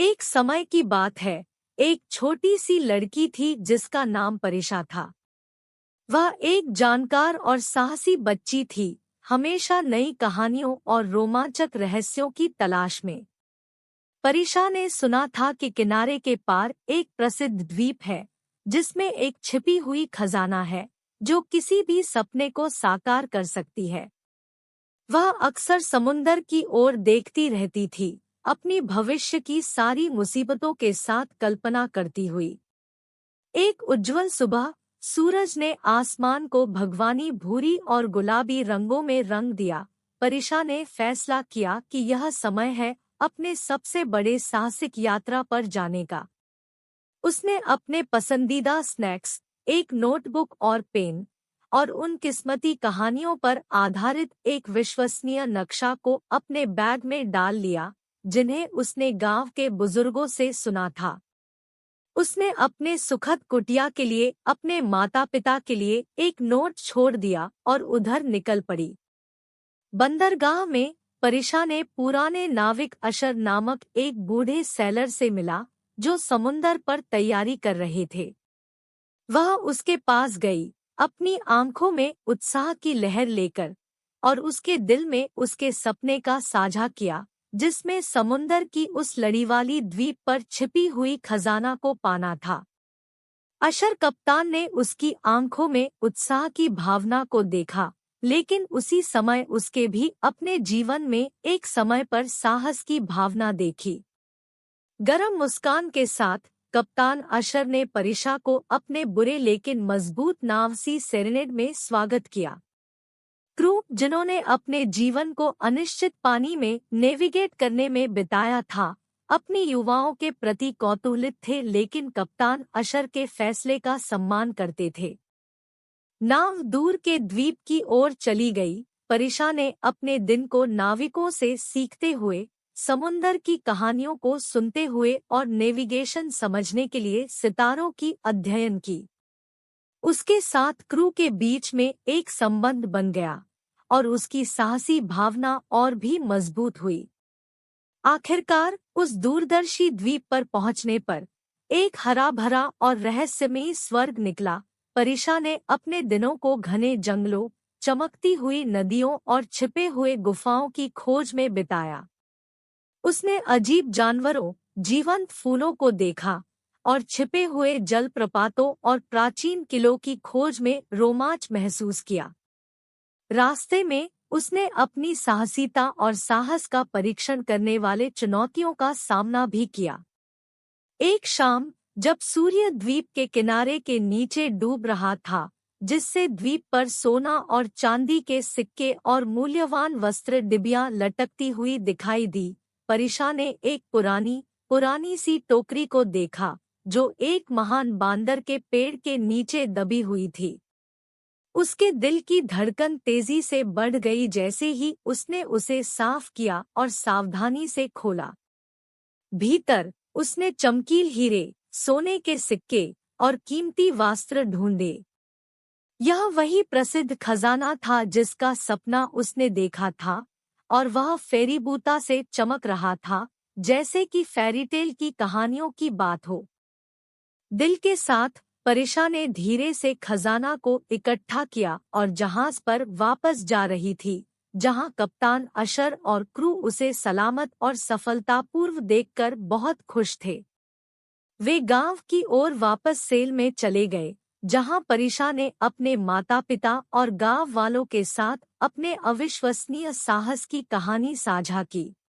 एक समय की बात है, एक छोटी सी लड़की थी जिसका नाम परीक्षा था। वह एक जानकार और साहसी बच्ची थी, हमेशा नई कहानियों और रोमांचक रहस्यों की तलाश में। परीक्षा ने सुना था कि किनारे के पार एक प्रसिद्ध द्वीप है, जिसमें एक छिपी हुई खजाना है, जो किसी भी सपने को साकार कर सकती है। वह अक्सर समुंदर की ओर देखती रहती थी, अपनी भविष्य की सारी मुसीबतों के साथ कल्पना करती हुई। एक उज्जवल सुबह सूरज ने आसमान को भगवानी भूरी और गुलाबी रंगों में रंग दिया। परीक्षा ने फैसला किया कि यह समय है अपने सबसे बड़े साहसिक यात्रा पर जाने का। उसने अपने पसंदीदा स्नैक्स, एक नोटबुक और पेन, और उन किस्मती कहानियों पर आधारित एक विश्वसनीय नक्शा को अपने बैग में डाल लिया, जिन्हें उसने गांव के बुजुर्गों से सुना था। उसने अपने सुखद कुटिया के लिए, अपने माता पिता के लिए एक नोट छोड़ दिया और उधर निकल पड़ी। बंदरगाह में परीक्षा ने पुराने नाविक अशर नामक एक बूढ़े सैलर से मिला, जो समुंदर पर तैयारी कर रहे थे। वह उसके पास गई, अपनी आंखों में उत्साह की लहर लेकर, और उसके दिल में उसके सपने का साझा किया, जिसमें समुंदर की उस लड़ीवाली द्वीप पर छिपी हुई खजाना को पाना था। अशर कप्तान ने उसकी आंखों में उत्साह की भावना को देखा, लेकिन उसी समय उसके भी अपने जीवन में एक समय पर साहस की भावना देखी। गर्म मुस्कान के साथ कप्तान अशर ने परीक्षा को अपने बुरे लेकिन मजबूत नाव सी सेरेनेड में स्वागत किया। क्रू, जिन्होंने अपने जीवन को अनिश्चित पानी में नेविगेट करने में बिताया था, अपनी युवाओं के प्रति कौतूहलित थे, लेकिन कप्तान अशर के फैसले का सम्मान करते थे। नाव दूर के द्वीप की ओर चली गई। परीक्षा ने अपने दिन को नाविकों से सीखते हुए, समुंदर की कहानियों को सुनते हुए और नेविगेशन समझने के लिए सितारों की अध्ययन की। उसके साथ क्रू के बीच में एक संबंध बन गया, और उसकी साहसी भावना और भी मजबूत हुई। आखिरकार उस दूरदर्शी द्वीप पर पहुंचने पर एक हरा भरा और रहस्यमयी स्वर्ग निकला। परीक्षा ने अपने दिनों को घने जंगलों, चमकती हुई नदियों और छिपे हुए गुफाओं की खोज में बिताया। उसने अजीब जानवरों, जीवंत फूलों को देखा, और छिपे हुए जलप्रपातों और प्राचीन किलों की खोज में रोमांच महसूस किया। रास्ते में उसने अपनी साहसिकता और साहस का परीक्षण करने वाले चुनौतियों का सामना भी किया। एक शाम, जब सूर्य द्वीप के किनारे के नीचे डूब रहा था, जिससे द्वीप पर सोना और चांदी के सिक्के और मूल्यवान वस्त्र डिबियां लटकती हुई दिखाई दी, परीक्षा ने एक पुरानी सी टोकरी को देखा, जो एक महान बांदर के पेड़ के नीचे दबी हुई थी। उसके दिल की धड़कन तेजी से बढ़ गई जैसे ही उसने उसे साफ किया और सावधानी से खोला। भीतर उसने चमकील हीरे, सोने के सिक्के और कीमती वस्त्र ढूंढे। यह वही प्रसिद्ध खजाना था जिसका सपना उसने देखा था, और वह फेरीबूता से चमक रहा था, जैसे कि फेरीटेल की कहानियों की बात हो। दिल के साथ परीक्षा ने धीरे से खजाना को इकट्ठा किया और जहाज पर वापस जा रही थी, जहां कप्तान अशर और क्रू उसे सलामत और सफलतापूर्व देखकर बहुत खुश थे। वे गांव की ओर वापस सेल में चले गए, जहां परीक्षा ने अपने माता पिता और गांव वालों के साथ अपने अविश्वसनीय साहस की कहानी साझा की।